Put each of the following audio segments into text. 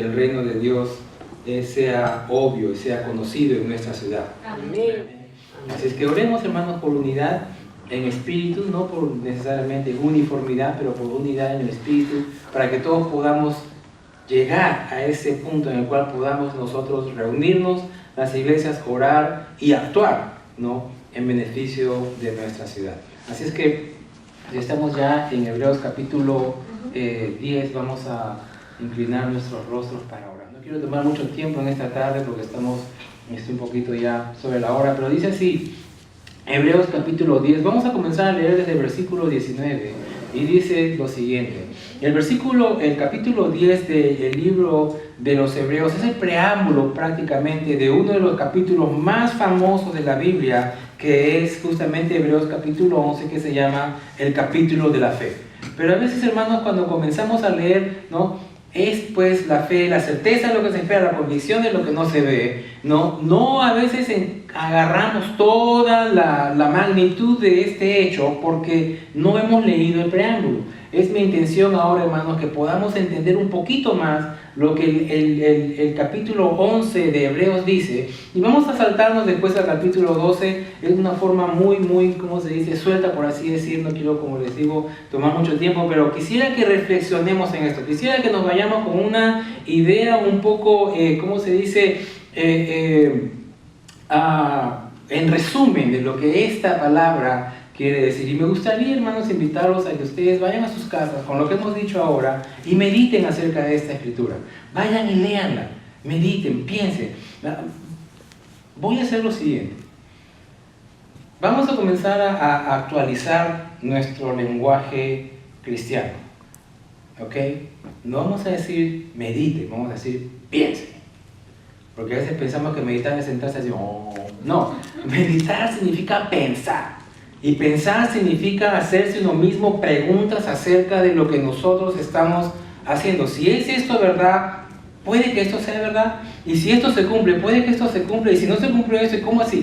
que el reino de Dios sea obvio y sea conocido en nuestra ciudad. Amén. Así es que oremos, hermanos, por unidad en espíritu, no por necesariamente uniformidad, pero por unidad en el espíritu, para que todos podamos llegar a ese punto en el cual podamos nosotros reunirnos, las iglesias, orar y actuar, ¿no?, en beneficio de nuestra ciudad. Así es que estamos ya en Hebreos capítulo 10, vamos a inclinar nuestros rostros para orar. No quiero tomar mucho tiempo en esta tarde porque estamos un poquito ya sobre la hora, pero dice así, Hebreos capítulo 10, vamos a comenzar a leer desde el versículo 19, y dice lo siguiente. El capítulo 10 del libro de los Hebreos es el preámbulo prácticamente de uno de los capítulos más famosos de la Biblia, que es justamente Hebreos capítulo 11, que se llama el capítulo de la fe. Pero a veces, hermanos, cuando comenzamos a leer, ¿no?, es pues la fe, la certeza de lo que se espera, la convicción de lo que no se ve, no a veces agarramos toda la magnitud de este hecho porque no hemos leído el preámbulo. Es mi intención ahora, hermanos, que podamos entender un poquito más lo que el capítulo 11 de Hebreos dice, y vamos a saltarnos después al capítulo 12 de una forma muy, ¿cómo se dice?, suelta, por así decir. No quiero, como les digo, tomar mucho tiempo, pero quisiera que reflexionemos en esto, quisiera que nos vayamos con una idea un poco, ¿cómo se dice?, en resumen de lo que esta palabra quiere decir. Y me gustaría, hermanos, invitarlos a que ustedes vayan a sus casas con lo que hemos dicho ahora y mediten acerca de esta escritura. Vayan y léanla, mediten, piensen. Voy a hacer lo siguiente. Vamos a comenzar a actualizar nuestro lenguaje cristiano. ¿Ok? No vamos a decir medite, vamos a decir piense. Porque a veces pensamos que meditar es sentarse así. Oh. No, meditar significa pensar. Y pensar significa hacerse uno mismo preguntas acerca de lo que nosotros estamos haciendo. Si es esto verdad, puede que esto sea verdad. Y si esto se cumple, puede que esto se cumpla. Y si no se cumple esto, ¿cómo así?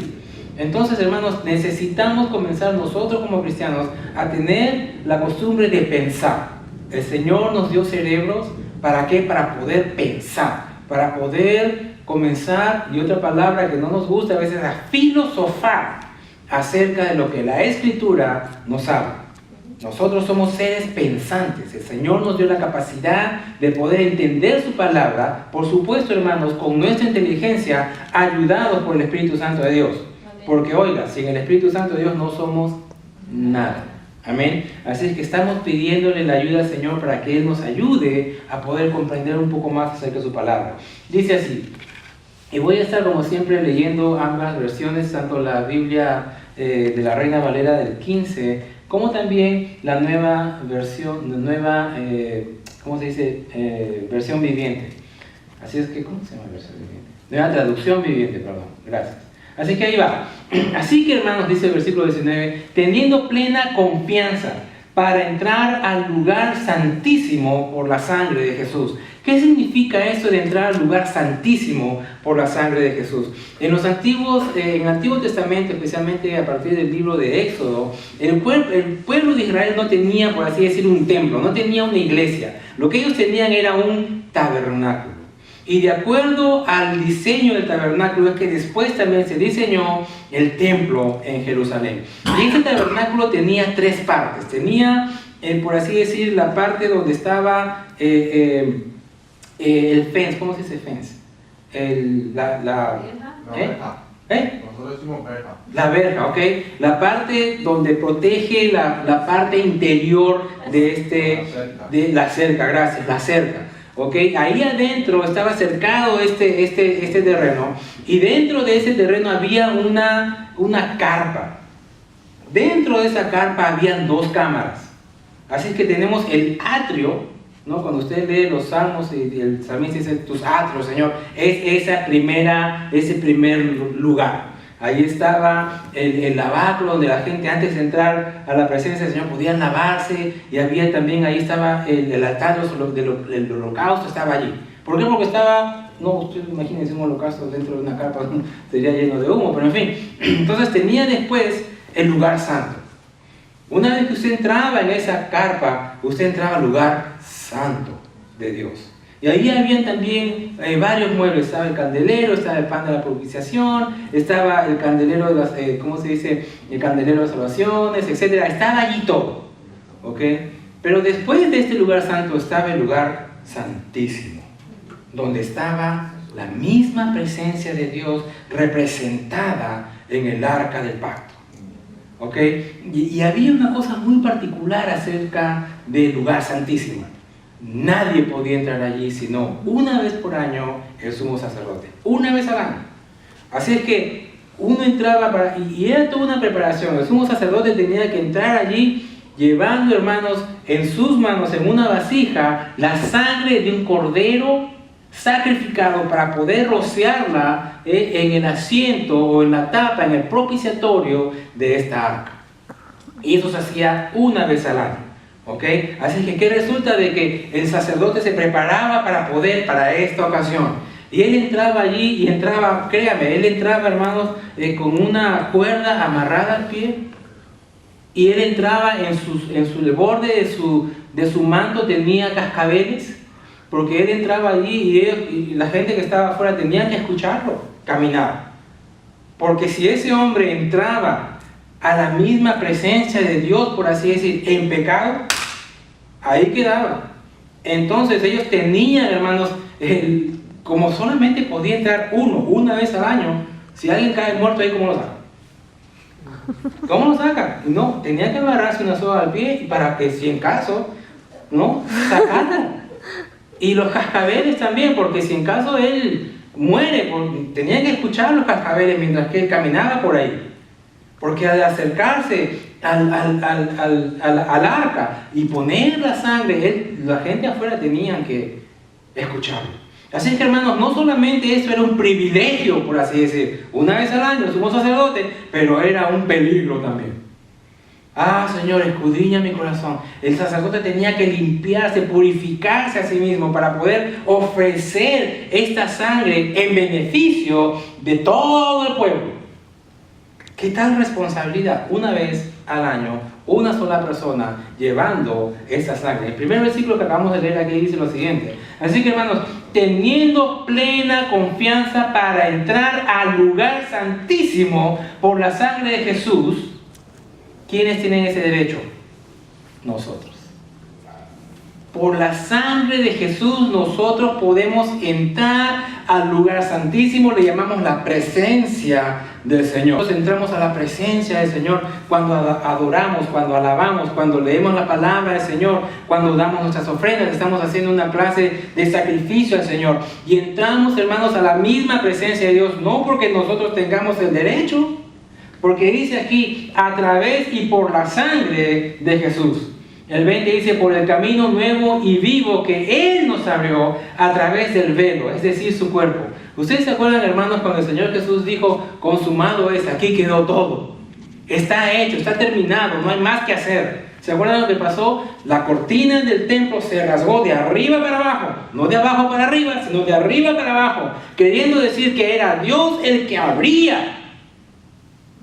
Entonces, hermanos, necesitamos comenzar nosotros como cristianos a tener la costumbre de pensar. El Señor nos dio cerebros, ¿para qué? Para poder pensar, para poder comenzar, y otra palabra que no nos gusta a veces, a filosofar acerca de lo que la Escritura nos habla. Nosotros somos seres pensantes. El Señor nos dio la capacidad de poder entender su palabra, por supuesto, hermanos, con nuestra inteligencia, ayudados por el Espíritu Santo de Dios. Porque, oiga, sin el Espíritu Santo de Dios no somos nada. Amén. Así es que estamos pidiéndole la ayuda al Señor para que Él nos ayude a poder comprender un poco más acerca de su palabra. Dice así, y voy a estar como siempre leyendo ambas versiones, tanto la Biblia de la Reina Valera del 15, como también la nueva versión, ¿cómo se dice? Versión viviente. Así es que, ¿cómo se llama versión viviente? Nueva traducción viviente, perdón, gracias. Así que ahí va. Así que, hermanos, dice el versículo 19, teniendo plena confianza para entrar al lugar santísimo por la sangre de Jesús. ¿Qué significa esto de entrar al lugar santísimo por la sangre de Jesús? En el Antiguo Testamento, especialmente a partir del libro de Éxodo, el pueblo de Israel no tenía, por así decir, un templo, no tenía una iglesia. Lo que ellos tenían era un tabernáculo. Y de acuerdo al diseño del tabernáculo es que después también se diseñó el templo en Jerusalén. Y este tabernáculo tenía tres partes. Tenía, por así decir, la parte donde estaba el fence. ¿Cómo se dice fence? Verja. Nosotros decimos verja. La verja, ¿ok? La parte donde protege la parte interior de la cerca, gracias, la cerca. Okay, ahí adentro estaba cercado este terreno, y dentro de ese terreno había una carpa. Dentro de esa carpa habían dos cámaras. Así que tenemos el atrio, ¿no? Cuando usted lee los salmos y el salmista dice tus atrios, Señor, es ese primer lugar. Ahí estaba el lavacro donde la gente antes de entrar a la presencia del Señor podían lavarse, y había también, ahí estaba el altar del holocausto, estaba allí. ¿Por qué? Porque estaba, no, usted imagínense un holocausto dentro de una carpa, sería lleno de humo, pero en fin. Entonces tenía después el lugar santo. Una vez que usted entraba en esa carpa, usted entraba al lugar santo de Dios. Y ahí habían también varios muebles. Estaba el candelero, estaba el pan de la propiciación, estaba el candelero de las, ¿cómo se dice? El candelero de las salvaciones, etc. Estaba allí todo. ¿Ok? Pero después de este lugar santo estaba el lugar santísimo, donde estaba la misma presencia de Dios representada en el arca del pacto. ¿Ok? Y había una cosa muy particular acerca del lugar santísimo. Nadie podía entrar allí sino una vez por año el sumo sacerdote. Una vez al año. Así es que uno entraba y era toda una preparación. El sumo sacerdote tenía que entrar allí llevando, hermanos, en sus manos, en una vasija, la sangre de un cordero sacrificado para poder rociarla en el asiento o en la tapa, en el propiciatorio de esta arca. Y eso se hacía una vez al año. ¿Ok? Así que, ¿qué resulta? De que el sacerdote se preparaba para esta ocasión. Y él entraba allí y entraba, créame, él entraba, hermanos, con una cuerda amarrada al pie. Y él entraba el borde de su manto tenía cascabeles. Porque él entraba allí y la gente que estaba afuera tenía que escucharlo caminar. Porque si ese hombre entraba a la misma presencia de Dios, por así decir, en pecado, ahí quedaba. Entonces ellos tenían, hermanos, como solamente podía entrar una vez al año, si alguien cae muerto ahí, ¿cómo lo saca? ¿Cómo lo saca? No, tenía que agarrarse una soga al pie para que si en caso, ¿no? Sacaran. Y los cascabeles también, porque si en caso él muere, tenía que escuchar los cascabeles mientras que él caminaba por ahí. Porque al acercarse al arca y poner la sangre, la gente afuera tenía que escucharlo. Así es que, hermanos, no solamente eso era un privilegio, por así decir, una vez al año somos sacerdotes, pero era un peligro también. Ah, Señor, escudriña mi corazón. El sacerdote tenía que limpiarse, purificarse a sí mismo para poder ofrecer esta sangre en beneficio de todo el pueblo. ¿Qué tal responsabilidad? Una vez al año, una sola persona llevando esta sangre. El primer versículo que acabamos de leer aquí dice lo siguiente. Así que, hermanos, teniendo plena confianza para entrar al lugar santísimo por la sangre de Jesús. ¿Quiénes tienen ese derecho? Nosotros. Por la sangre de Jesús nosotros podemos entrar al lugar santísimo, le llamamos la presencia del Señor. Nosotros entramos a la presencia del Señor cuando adoramos, cuando alabamos, cuando leemos la palabra del Señor, cuando damos nuestras ofrendas, estamos haciendo una clase de sacrificio al Señor. Y entramos, hermanos, a la misma presencia de Dios, no porque nosotros tengamos el derecho, porque dice aquí, a través y por la sangre de Jesús. El 20 dice, por el camino nuevo y vivo que Él nos abrió a través del velo, es decir, su cuerpo. ¿Ustedes se acuerdan, hermanos, cuando el Señor Jesús dijo, consumado es, aquí quedó todo? Está hecho, está terminado, no hay más que hacer. ¿Se acuerdan lo que pasó? La cortina del templo se rasgó de arriba para abajo, no de abajo para arriba, sino de arriba para abajo, queriendo decir que era Dios el que abría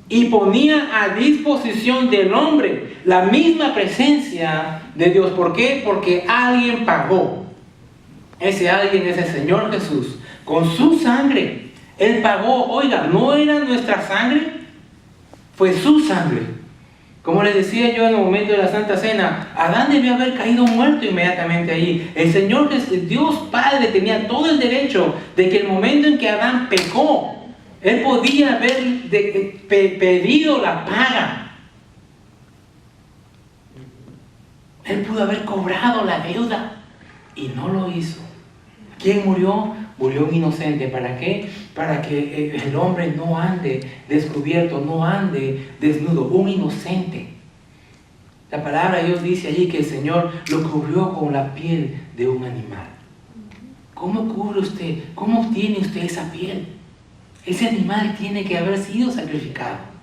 y ponía a disposición del hombre la misma presencia de Dios. ¿Por qué? Porque alguien pagó. Ese alguien es el Señor Jesús. Con su sangre. Él pagó. Oiga, no era nuestra sangre, fue su sangre. Como les decía yo en el momento de la Santa Cena, Adán debió haber caído muerto inmediatamente allí. El Señor, Dios Padre, tenía todo el derecho de que el momento en que Adán pecó, Él podía haber pedido la paga. Él pudo haber cobrado la deuda y no lo hizo. ¿Quién murió? Murió un inocente. ¿Para qué? Para que el hombre no ande descubierto, no ande desnudo. Un inocente. La palabra de Dios dice allí que el Señor lo cubrió con la piel de un animal. ¿Cómo cubre usted? ¿Cómo obtiene usted esa piel? Ese animal tiene que haber sido sacrificado.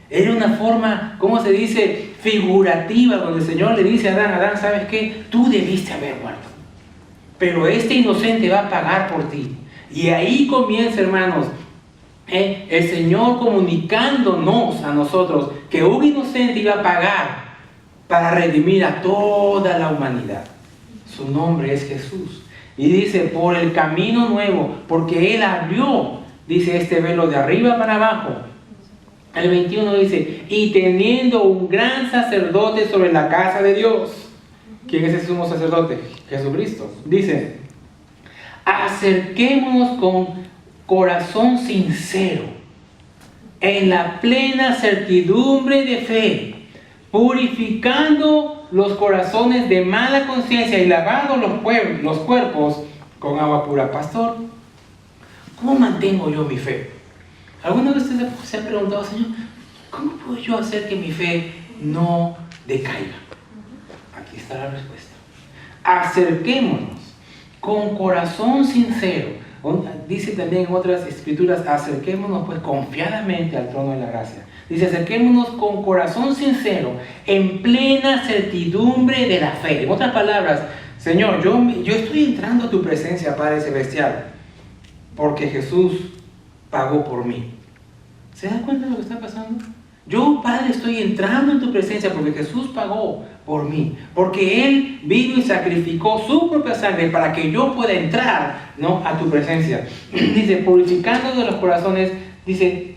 Era una forma, ¿cómo se dice? Figurativa, donde el Señor le dice a Adán, Adán, ¿sabes qué? Tú debiste haber muerto. Pero este inocente va a pagar por ti. Y ahí comienza, hermanos, el Señor comunicándonos a nosotros que un inocente iba a pagar para redimir a toda la humanidad. Su nombre es Jesús. Y dice, por el camino nuevo, porque Él abrió, dice, este velo de arriba para abajo. El 21 dice, y teniendo un gran sacerdote sobre la casa de Dios. ¿Quién es el sumo sacerdote? Jesucristo. Dice, acerquémonos con corazón sincero, en la plena certidumbre de fe, purificando los corazones de mala conciencia y lavando los cuerpos con agua pura. Pastor, ¿cómo mantengo yo mi fe? ¿Alguna vez usted se ha preguntado, Señor, cómo puedo yo hacer que mi fe no decaiga? Aquí está la respuesta. Acerquémonos con corazón sincero. Dice también en otras escrituras, acerquémonos pues confiadamente al trono de la gracia. Dice, acerquémonos con corazón sincero, en plena certidumbre de la fe. En otras palabras, Señor, yo estoy entrando a tu presencia, Padre Celestial, porque Jesús pagó por mí. ¿Se da cuenta de lo que está pasando? Yo, Padre, estoy entrando en tu presencia porque Jesús pagó por mí, porque Él vino y sacrificó su propia sangre para que yo pueda entrar, ¿no?, a tu presencia. Dice, purificando de los corazones, dice,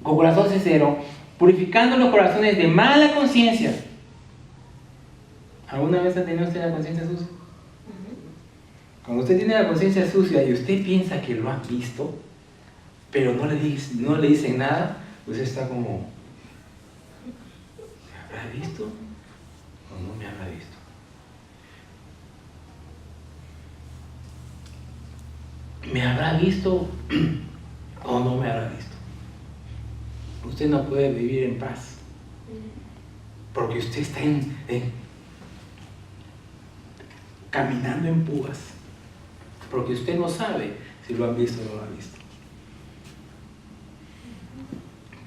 con corazón sincero, purificando los corazones de mala conciencia. ¿Alguna vez ha tenido usted la conciencia sucia? Cuando usted tiene la conciencia sucia y usted piensa que lo han visto, pero no le dicen nada, pues está como, ¿me habrá visto o no me habrá visto? ¿Me habrá visto o no me habrá visto? Usted no puede vivir en paz, porque usted está caminando en púas, porque usted no sabe si lo han visto o no lo han visto.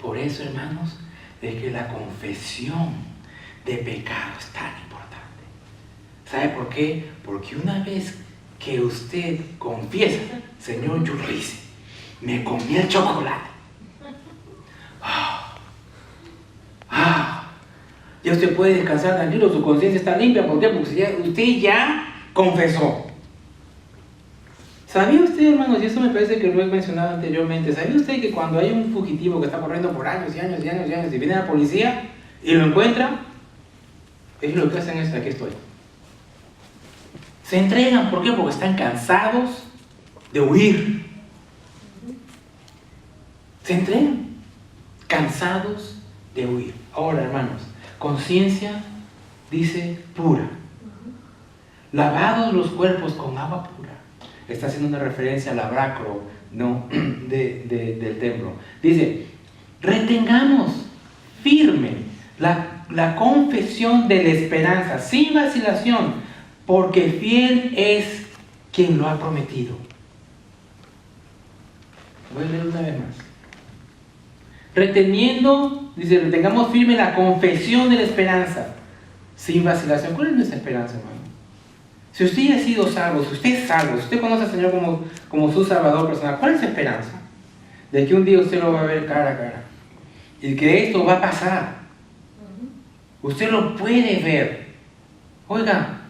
Por eso, hermanos, es que la confesión de pecado es tan importante. ¿Sabe por qué? Porque una vez que usted confiesa, Señor, yo lo hice, me comí el chocolate, ya usted puede descansar tranquilo, su conciencia está limpia. ¿Por qué? Porque usted ya confesó. ¿Sabía usted, hermanos, y eso me parece que lo he mencionado anteriormente, ¿sabía usted que cuando hay un fugitivo que está corriendo por años y años y años y años y viene la policía y lo encuentra, ellos lo que hacen es, aquí estoy? Se entregan. ¿Por qué? Porque están cansados de huir. Se entregan, cansados de huir. Ahora, hermanos, conciencia dice pura. Lavados los cuerpos con agua pura. Está haciendo una referencia al lavacro, ¿no?, del templo. Dice, retengamos firme la confesión de la esperanza, sin vacilación, porque fiel es quien lo ha prometido. Voy a leer una vez más. Reteniendo, dice, retengamos firme la confesión de la esperanza, sin vacilación. ¿Cuál es nuestra esperanza, hermano? Si usted ya ha sido salvo, si usted es salvo, si usted conoce al Señor como su Salvador personal, ¿cuál es su esperanza? De que un día usted lo va a ver cara a cara. Y que esto va a pasar. Usted lo puede ver. Oiga,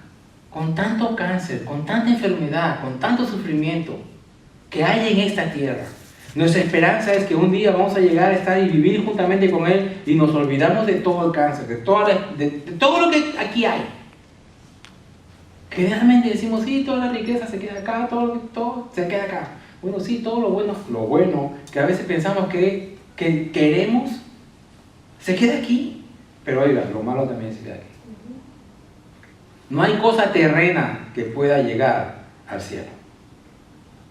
con tanto cáncer, con tanta enfermedad, con tanto sufrimiento que hay en esta tierra, nuestra esperanza es que un día vamos a llegar a estar y vivir juntamente con Él y nos olvidamos de todo el cáncer, de todo lo que aquí hay. Generalmente decimos, sí, toda la riqueza se queda acá, todo se queda acá. Bueno, sí, todo lo bueno que a veces pensamos que queremos, se queda aquí. Pero oiga, lo malo también se queda aquí. No hay cosa terrena que pueda llegar al cielo.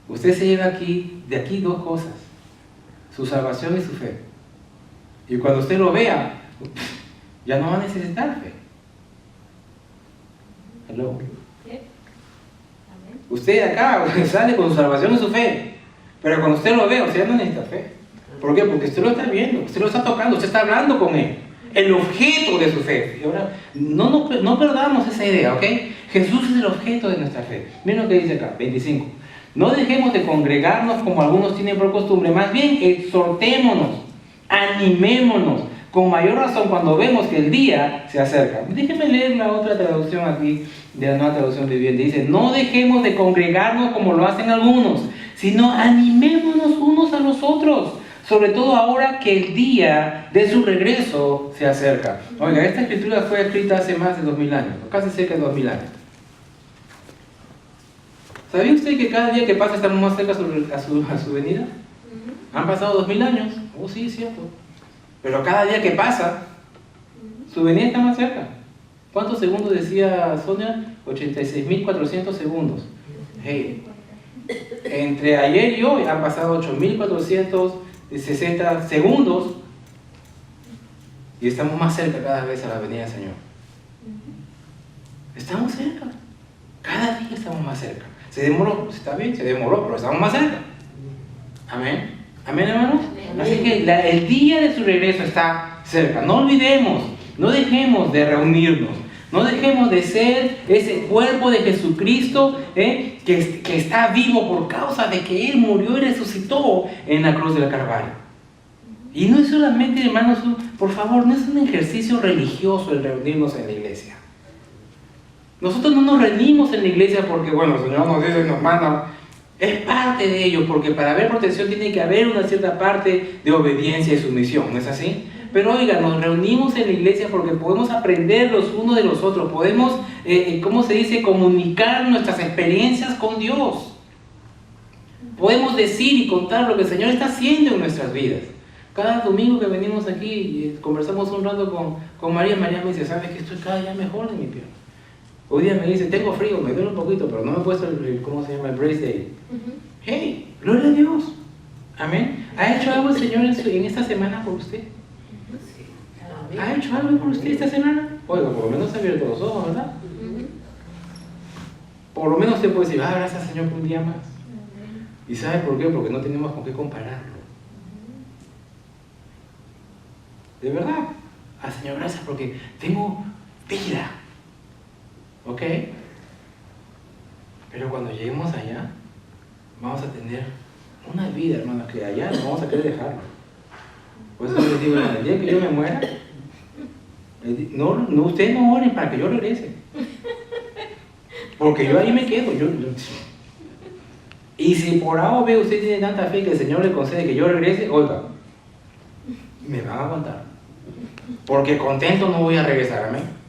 Usted se lleva de aquí dos cosas: su salvación y su fe. Y cuando usted lo vea, ya no va a necesitar fe. Hello. Usted acá sale con su salvación y su fe, pero cuando usted lo ve, usted no necesita fe. ¿Por qué? Porque usted lo está viendo, usted lo está tocando, usted está hablando con Él, el objeto de su fe. Y ahora, no perdamos esa idea, ¿ok? Jesús es el objeto de nuestra fe. Miren lo que dice acá, 25. No dejemos de congregarnos como algunos tienen por costumbre, más bien exhortémonos, animémonos, Con mayor razón cuando vemos que el día se acerca. Déjenme leer la otra traducción aquí, de la Nueva Traducción Viviente. Dice, no dejemos de congregarnos como lo hacen algunos, sino animémonos unos a los otros, sobre todo ahora que el día de su regreso se acerca. Oiga, esta escritura fue escrita hace más de 2000 años, casi cerca de 2000 años. ¿Sabía usted que cada día que pasa estamos más cerca a su venida? Han pasado 2000 años. Oh, sí, es cierto. Pero cada día que pasa, su venida está más cerca. ¿Cuántos segundos decía Sonia? 86.400 segundos. Hey, entre ayer y hoy han pasado 8.460 segundos y estamos más cerca cada vez a la venida del Señor. Estamos cerca. Cada día estamos más cerca. Se demoró, está bien, se demoró, pero estamos más cerca. Amén. Amén, hermanos. Así que el día de su regreso está cerca. No olvidemos, no dejemos de reunirnos. No dejemos de ser ese cuerpo de Jesucristo que está vivo por causa de que Él murió y resucitó en la cruz del Calvario. Y no es solamente, hermanos, por favor, no es un ejercicio religioso el reunirnos en la iglesia. Nosotros no nos reunimos en la iglesia porque, bueno, el Señor nos dice, nos manda. Es parte de ello, porque para haber protección tiene que haber una cierta parte de obediencia y sumisión, ¿no es así? Pero oiga, nos reunimos en la iglesia porque podemos aprender los unos de los otros, podemos, ¿cómo se dice?, comunicar nuestras experiencias con Dios. Podemos decir y contar lo que el Señor está haciendo en nuestras vidas. Cada domingo que venimos aquí y conversamos un rato con María, María me dice, ¿sabes que estoy cada día mejor de mi pierna? Hoy día me dice, tengo frío, me duele un poquito, pero no me he puesto ¿cómo se llama? El brace day. Hey, gloria a Dios. Amén. ¿Ha hecho algo el Señor en esta semana por usted? ¿Ha hecho algo por usted esta semana? Oiga, por lo menos se ha abierto los ojos, ¿verdad? Por lo menos usted puede decir, gracias Señor por un día más. ¿Y sabe por qué? Porque no tenemos con qué compararlo. De verdad. Señor, gracias porque tengo vida. ¿Ok? Pero cuando lleguemos allá, vamos a tener una vida, hermanos, que allá no vamos a querer dejarlo. Por eso les digo, el día que yo me muera, no, ustedes no oren para que yo regrese. Porque yo ahí me quedo. Y si por A o B usted tiene tanta fe que el Señor le concede que yo regrese, oiga, me van a aguantar. Porque contento no voy a regresar, amén.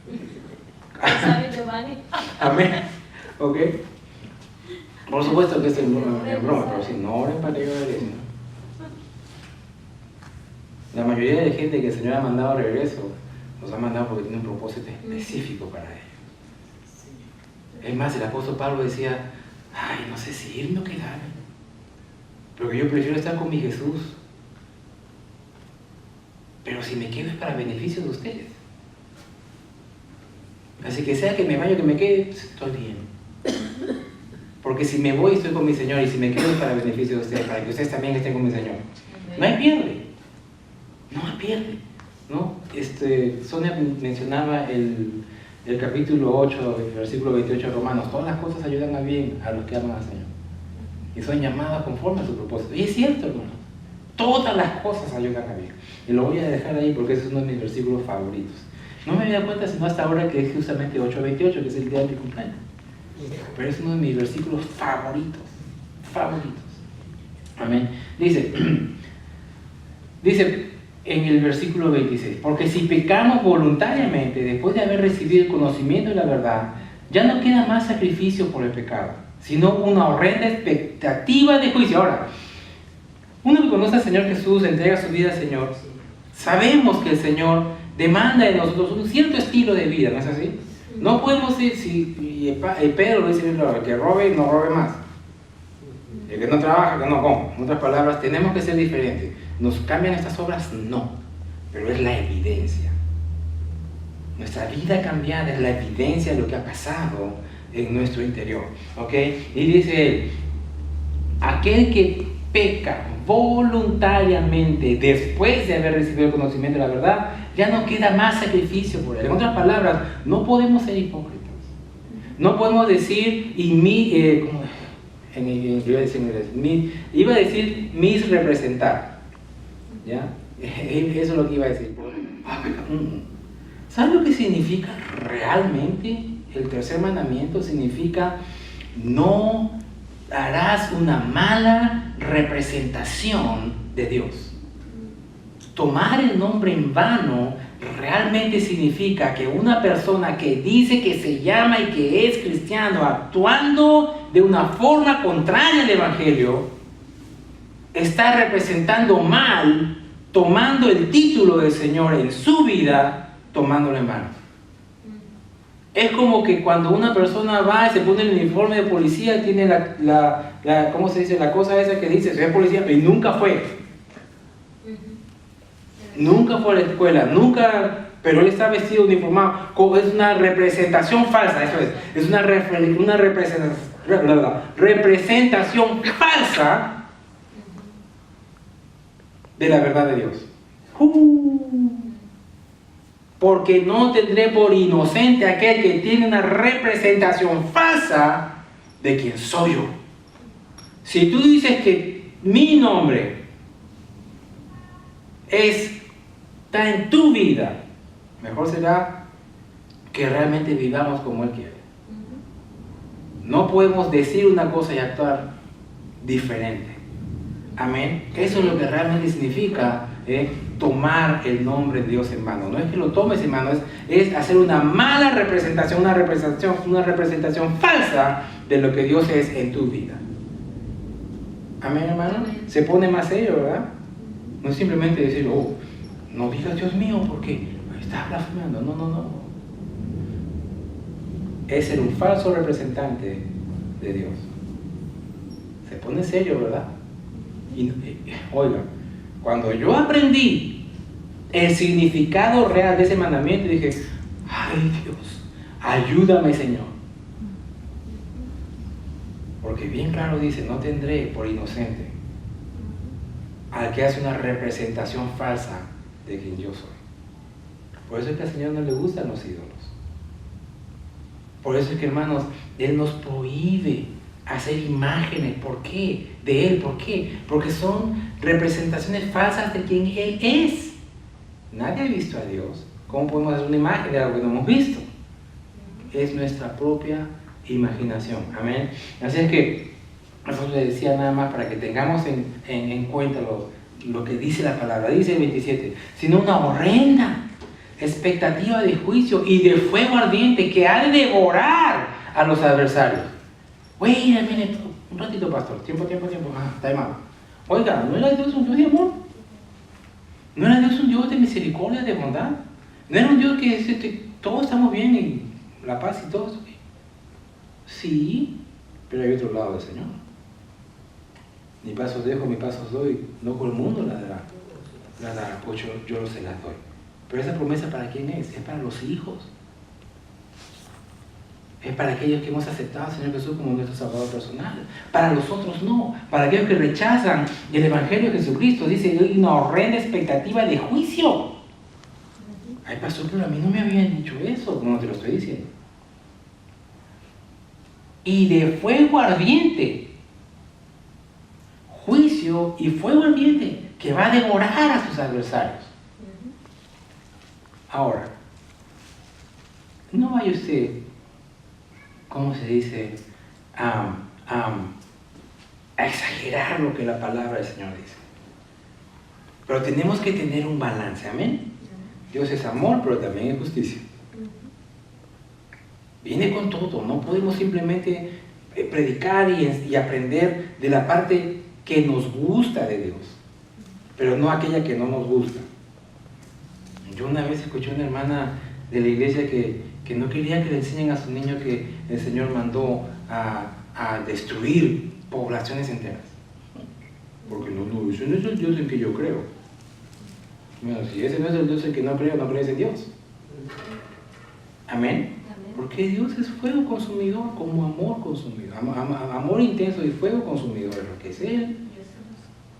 Amén. ¿Ok? Por supuesto que es en broma, pero si no oren para que yo regrese. La mayoría de gente que el Señor ha mandado a regreso, nos ha mandado porque tiene un propósito específico para ellos. Es más, el apóstol Pablo decía, no sé si irme o quedarme, porque yo prefiero estar con mi Jesús. Pero si me quedo es para beneficio de ustedes. Así que sea que me vaya o que me quede, estoy bien. Porque si me voy estoy con mi Señor, y si me quedo es para beneficio de ustedes, para que ustedes también estén con mi Señor. No hay pierde. No hay pierde. ¿No? Sonia mencionaba el capítulo 8, el versículo 28 de Romanos. Todas las cosas ayudan a bien a los que aman al Señor. Y son llamadas conforme a su propósito. Y es cierto, hermano. Todas las cosas ayudan a bien. Y lo voy a dejar ahí porque ese es uno de mis versículos favoritos. No me había dado cuenta sino hasta ahora que es justamente 8:28, que es el día de mi cumpleaños. Pero es uno de mis versículos favoritos. Favoritos. Amén. Dice en el versículo 26, porque si pecamos voluntariamente después de haber recibido el conocimiento de la verdad, ya no queda más sacrificio por el pecado, sino una horrenda expectativa de juicio. Ahora, uno que conoce al Señor Jesús, entrega su vida al Señor, sabemos que el Señor demanda de nosotros un cierto estilo de vida, ¿no es así? No podemos decir, Pedro lo dice, el que robe, no robe más. El que no trabaja, que no coma. En otras palabras, tenemos que ser diferentes. ¿Nos cambian estas obras? No. Pero es la evidencia. Nuestra vida cambiada es la evidencia de lo que ha pasado en nuestro interior. ¿Ok? Y dice él, aquel que peca voluntariamente después de haber recibido el conocimiento de la verdad, ya no queda más sacrificio por él. En otras palabras, no podemos ser hipócritas. No podemos decir, iba a decir mis representar. ¿Ya? Eso es lo que iba a decir. ¿Sabe lo que significa realmente? El tercer mandamiento significa: no harás una mala representación de Dios. Tomar el nombre en vano realmente significa que una persona que dice que se llama y que es cristiano, actuando de una forma contraria al Evangelio, está representando mal, tomando el título del Señor en su vida, tomándolo en vano. Es como que cuando una persona va y se pone el uniforme de policía, tiene ¿cómo se dice? La cosa esa que dice, soy policía, pero nunca fue. Nunca fue a la escuela, nunca, pero él está vestido uniformado. Es una representación falsa, eso es. Es una representación falsa de la verdad de Dios. Porque no tendré por inocente aquel que tiene una representación falsa de quien soy yo. Si tú dices que mi nombre está en tu vida, mejor será que realmente vivamos como Él quiere. No podemos decir una cosa y actuar diferente. Amén. Eso es lo que realmente significa tomar el nombre de Dios en vano. No es que lo tomes en mano, es hacer una mala representación, una representación falsa de lo que Dios es en tu vida. Amén, hermano. Amén. Se pone más serio, ¿verdad? No es simplemente decir, oh, no digas Dios mío porque estás blasfemando. No. Es ser un falso representante de Dios. Se pone serio, ¿verdad? Y oiga, cuando yo aprendí el significado real de ese mandamiento, dije, ay Dios, ayúdame Señor. Porque bien claro dice, no tendré por inocente al que hace una representación falsa de quien yo soy. Por eso es que al Señor no le gustan los ídolos. Por eso es que, hermanos, Él nos prohíbe hacer imágenes. ¿Por qué? De Él. ¿Por qué? Porque son representaciones falsas de quien Él es. Nadie ha visto a Dios. ¿Cómo podemos hacer una imagen de algo que no hemos visto? Es nuestra propia imaginación. Amén. Así es que nosotros le decía nada más para que tengamos en cuenta lo que dice la palabra. Dice el 27, sino una horrenda expectativa de juicio y de fuego ardiente que ha de devorar a los adversarios. Wait a minute, un ratito, pastor. Tiempo. Time out. Oiga, ¿no era Dios un Dios de amor? ¿No era Dios un Dios de misericordia, de bondad? ¿No era un Dios que dice que todos estamos bien y la paz y todo eso? Sí, pero hay otro lado del Señor. Mi pasos dejo, mi pasos doy. No con el mundo la dará, pues yo se las doy. Pero esa promesa, ¿para quién es? Es para los hijos. Es para aquellos que hemos aceptado al Señor Jesús como nuestro Salvador personal. Para los otros no. Para aquellos que rechazan el Evangelio de Jesucristo, dice, hay una horrenda expectativa de juicio. Ay, pastor, pero a mí no me habían dicho eso, como te lo estoy diciendo. Y de fuego ardiente. Juicio y fuego ardiente que va a devorar a sus adversarios. Ahora, no vaya usted, ¿cómo se dice? A exagerar lo que la palabra del Señor dice. Pero tenemos que tener un balance, amén. Dios es amor, pero también es justicia. Viene con todo, no podemos simplemente predicar y aprender de la parte que nos gusta de Dios, pero no aquella que no nos gusta. Yo una vez escuché a una hermana de la iglesia que no quería que le enseñen a su niño que el Señor mandó a destruir poblaciones enteras. Porque no, ese no es el Dios en que yo creo. Bueno, si ese no es el Dios en que no creo, no crees en Dios. Amén. Porque Dios es fuego consumidor, como amor consumidor. Amor intenso y fuego consumidor es lo que es Él.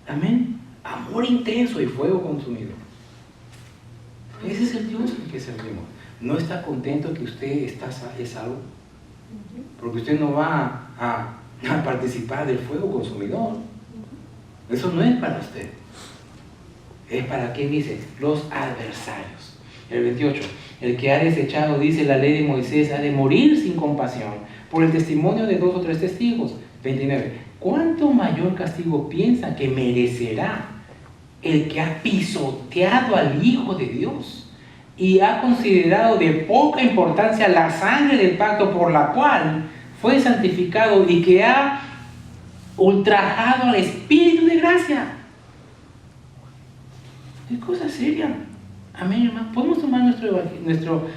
Amén. Amor intenso y fuego consumidor. Ese es el Dios en que servimos. ¿No está contento que usted es salvo? Porque usted no va a participar del fuego consumidor. Eso no es para usted. Es para, ¿quién dice? Los adversarios. El 28. El que ha desechado, dice la ley de Moisés, ha de morir sin compasión por el testimonio de 2 o 3 testigos. 29. ¿Cuánto mayor castigo piensa que merecerá el que ha pisoteado al Hijo de Dios y ha considerado de poca importancia la sangre del pacto por la cual fue santificado y que ha ultrajado al Espíritu de gracia? Es cosa seria. Amén, hermano. Podemos tomar nuestro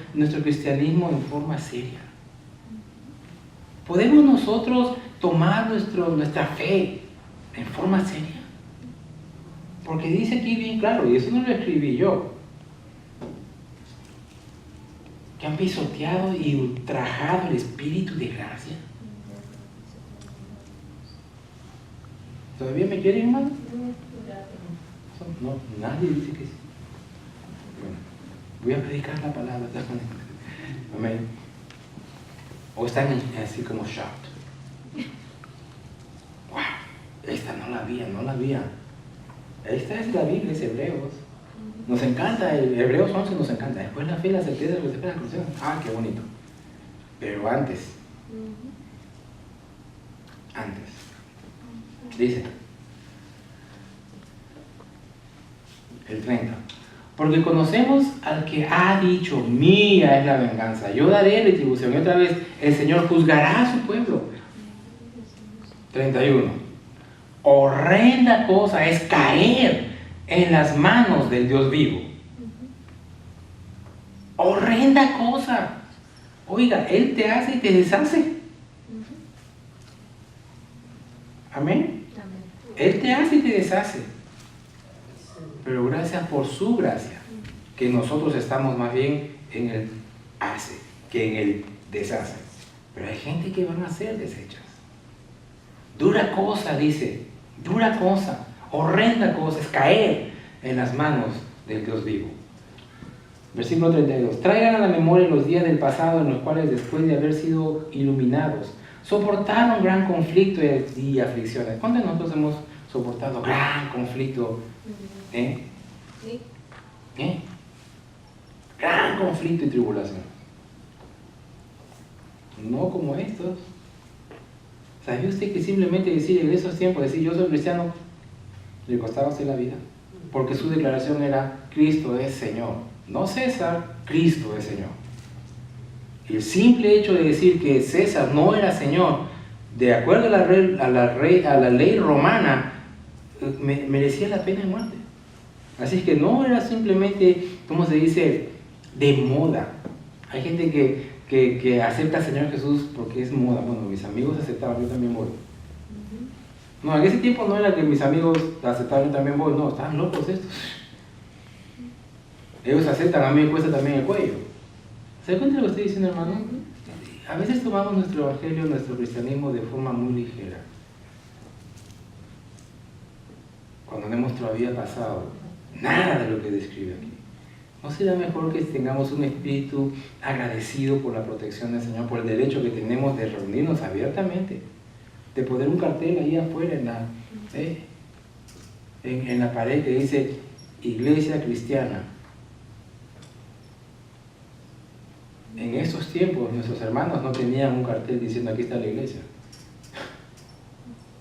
cristianismo en forma seria. Podemos nosotros tomar nuestra fe en forma seria. Porque dice aquí bien claro, y eso no lo escribí yo, que han pisoteado y ultrajado el Espíritu de gracia. ¿Todavía me quieren, hermano? No, nadie dice que sí. Bueno, voy a predicar la palabra. Amén. O están así como shocked. Wow, esta no la había. Esta es la Biblia, es Hebreos. Nos encanta, Hebreos 11 nos encanta. Después la fe, la certeza, lo que se espera, la conciencia. Ah, qué bonito. Pero antes, dice el 30. Porque conocemos al que ha dicho, mía es la venganza, yo daré retribución. Y otra vez, el Señor juzgará a su pueblo. 31. Horrenda cosa es caer en las manos del Dios vivo. Horrenda cosa. Oiga, Él te hace y te deshace. Amén. Él te hace y te deshace. Pero gracias por su gracia, que nosotros estamos más bien en el hace que en el deshace. Pero hay gente que van a ser deshechas. Dura cosa, dice, dura cosa, horrenda cosa es caer en las manos del Dios vivo. Versículo 32. Traigan a la memoria los días del pasado en los cuales, después de haber sido iluminados, soportaron gran conflicto y aflicciones. ¿Cuántos de nosotros hemos soportado gran conflicto? Sí. Gran conflicto y tribulación. No como estos. ¿Sabía usted que simplemente decir en esos tiempos, decir yo soy cristiano, le costaba a usted la vida? Porque su declaración era, Cristo es Señor. No César, Cristo es Señor. El simple hecho de decir que César no era Señor, de acuerdo a la ley romana, merecía la pena de muerte. Así que no era simplemente, ¿cómo se dice?, de moda. Hay gente que acepta al Señor Jesús porque es moda. Bueno, mis amigos aceptaban, yo también voy. No, en ese tiempo no era que mis amigos aceptaban, yo también voy. No, estaban locos estos. Ellos aceptan, a mí me cuesta también el cuello. ¿Se da cuenta de lo que estoy diciendo, hermano? A veces tomamos nuestro evangelio, nuestro cristianismo de forma muy ligera. Cuando no hemos todavía pasado nada de lo que describe aquí. ¿No será mejor que tengamos un espíritu agradecido por la protección del Señor, por el derecho que tenemos de reunirnos abiertamente, de poner un cartel ahí afuera en la pared que dice Iglesia Cristiana? En esos tiempos nuestros hermanos no tenían un cartel diciendo aquí está la iglesia.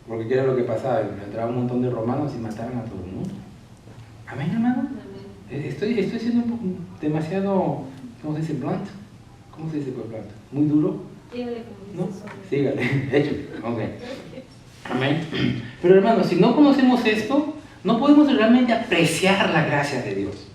Porque ¿qué era lo que pasaba? Entraba un montón de romanos y mataban a todo el mundo. ¿Amén, hermano? Estoy siendo un poco demasiado, ¿cómo se dice? Blunt. ¿Cómo se dice por blunt? ¿Muy duro? ¿No? Sígale, échale. Ok. Amén. Pero hermano, si no conocemos esto, no podemos realmente apreciar la gracia de Dios.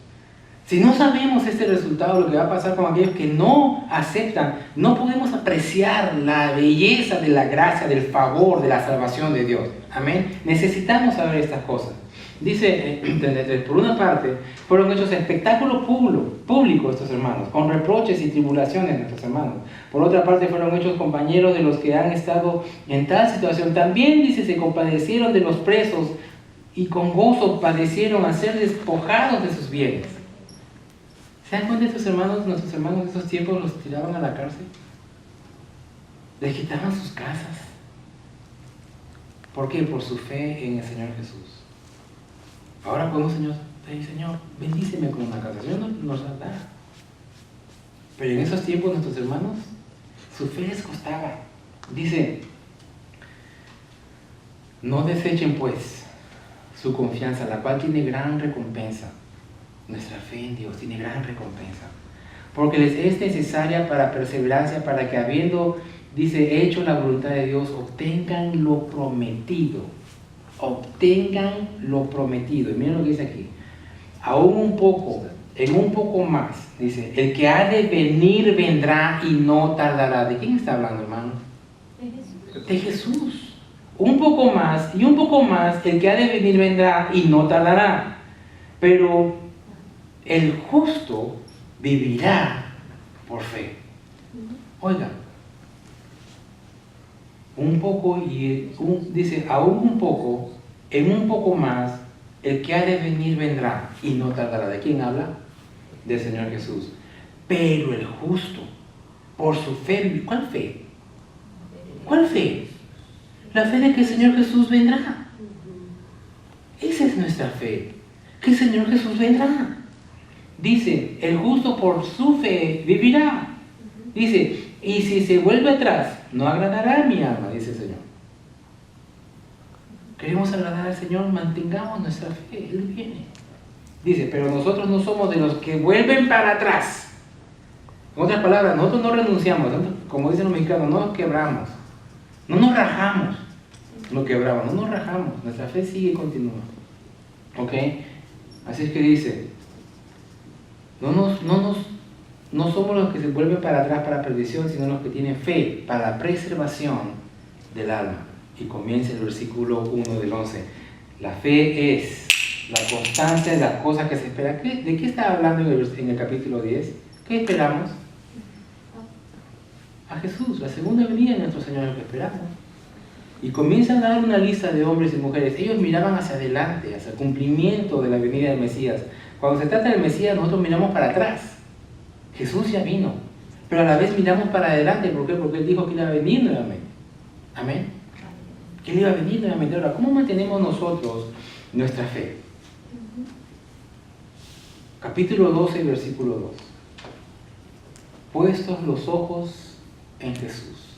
Si no sabemos este resultado, lo que va a pasar con aquellos que no aceptan, no podemos apreciar la belleza de la gracia, del favor, de la salvación de Dios. Amén. Necesitamos saber estas cosas. Dice, por una parte, fueron hechos espectáculo público estos hermanos, con reproches y tribulaciones nuestros hermanos. Por otra parte, fueron hechos compañeros de los que han estado en tal situación. También, dice, se compadecieron de los presos y con gozo padecieron a ser despojados de sus bienes. ¿Se dan cuenta de estos hermanos? Nuestros hermanos de esos tiempos los tiraban a la cárcel. Les quitaban sus casas. ¿Por qué? Por su fe en el Señor Jesús. Ahora cuando el Señor te dice, Señor, bendíceme con una casa, el Señor nos la da. Pero en esos tiempos nuestros hermanos, su fe les costaba. Dice, no desechen pues su confianza, la cual tiene gran recompensa. Nuestra fe en Dios tiene gran recompensa. Porque les es necesaria para perseverancia, para que habiendo, dice, hecho la voluntad de Dios, obtengan lo prometido. Obtengan lo prometido. Y miren lo que dice aquí. Aún un poco, en un poco más, dice, el que ha de venir vendrá y no tardará. ¿De quién está hablando, hermano? De Jesús. Un poco más y un poco más, el que ha de venir vendrá y no tardará. Pero el justo vivirá por fe. Oigan, un poco y dice, aún un poco, en un poco más, el que ha de venir vendrá y no tardará. ¿De quién habla? Del Señor Jesús. Pero el justo, por su fe, ¿cuál fe? ¿Cuál fe? La fe de que el Señor Jesús vendrá. Esa es nuestra fe, que el Señor Jesús vendrá. Dice, el justo por su fe vivirá. Dice, y si se vuelve atrás, no agradará a mi alma, dice el Señor. Queremos agradar al Señor, mantengamos nuestra fe, Él viene. Dice, pero nosotros no somos de los que vuelven para atrás. En otras palabras, nosotros no renunciamos, como dicen los mexicanos, no nos quebramos, no nos rajamos, no quebramos, no nos rajamos, nuestra fe sigue y continúa. ¿Ok? Así es que dice, no somos los que se vuelven para atrás para perdición, sino los que tienen fe para la preservación del alma. Y comienza el versículo 1 del 11. La fe es la constancia de las cosas que se esperan. ¿De qué está hablando en el capítulo 10? ¿Qué esperamos? A Jesús, la segunda venida de nuestro Señor, lo que esperamos. Y comienzan a dar una lista de hombres y mujeres. Ellos miraban hacia adelante, hacia el cumplimiento de la venida del Mesías. Cuando se trata del Mesías, nosotros miramos para atrás. Jesús ya vino. Pero a la vez miramos para adelante. ¿Por qué? Porque Él dijo que iba a venir nuevamente. Amén. Que Él iba a venir nuevamente. Ahora, ¿cómo mantenemos nosotros nuestra fe? Capítulo 12, versículo 2. Puestos los ojos en Jesús,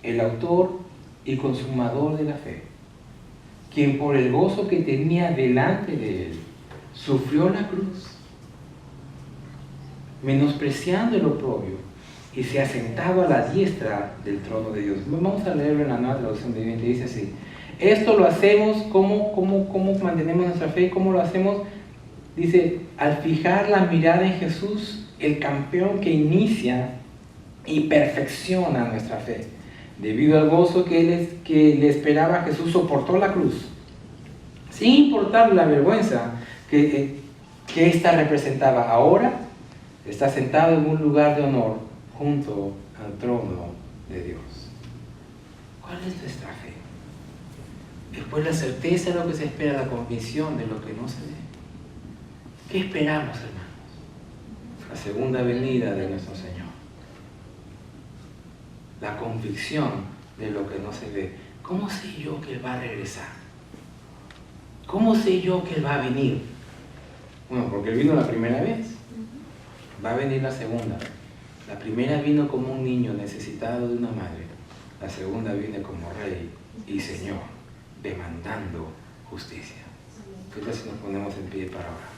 el autor y consumador de la fe, quien por el gozo que tenía delante de Él, sufrió la cruz, menospreciando el oprobio, y se ha sentado a la diestra del trono de Dios. Vamos a leerlo en la Nueva Traducción Viviente. Dice así: esto lo hacemos, ¿cómo mantenemos nuestra fe? ¿Cómo lo hacemos? Dice, al fijar la mirada en Jesús, el campeón que inicia y perfecciona nuestra fe. Debido al gozo que le esperaba, Jesús soportó la cruz, sin importar la vergüenza que ésta representaba. Ahora está sentado en un lugar de honor junto al trono de Dios. ¿Cuál es nuestra fe? Después la certeza de lo que se espera, la convicción de lo que no se ve. ¿Qué esperamos, hermanos? La segunda venida de nuestro Señor. La convicción de lo que no se ve. ¿Cómo sé yo que Él va a regresar? ¿Cómo sé yo que Él va a venir? Bueno, porque Él vino la primera vez. Va a venir la segunda. La primera vino como un niño necesitado de una madre. La segunda viene como Rey y Señor, demandando justicia. ¿Qué tal si nos ponemos en pie para orar?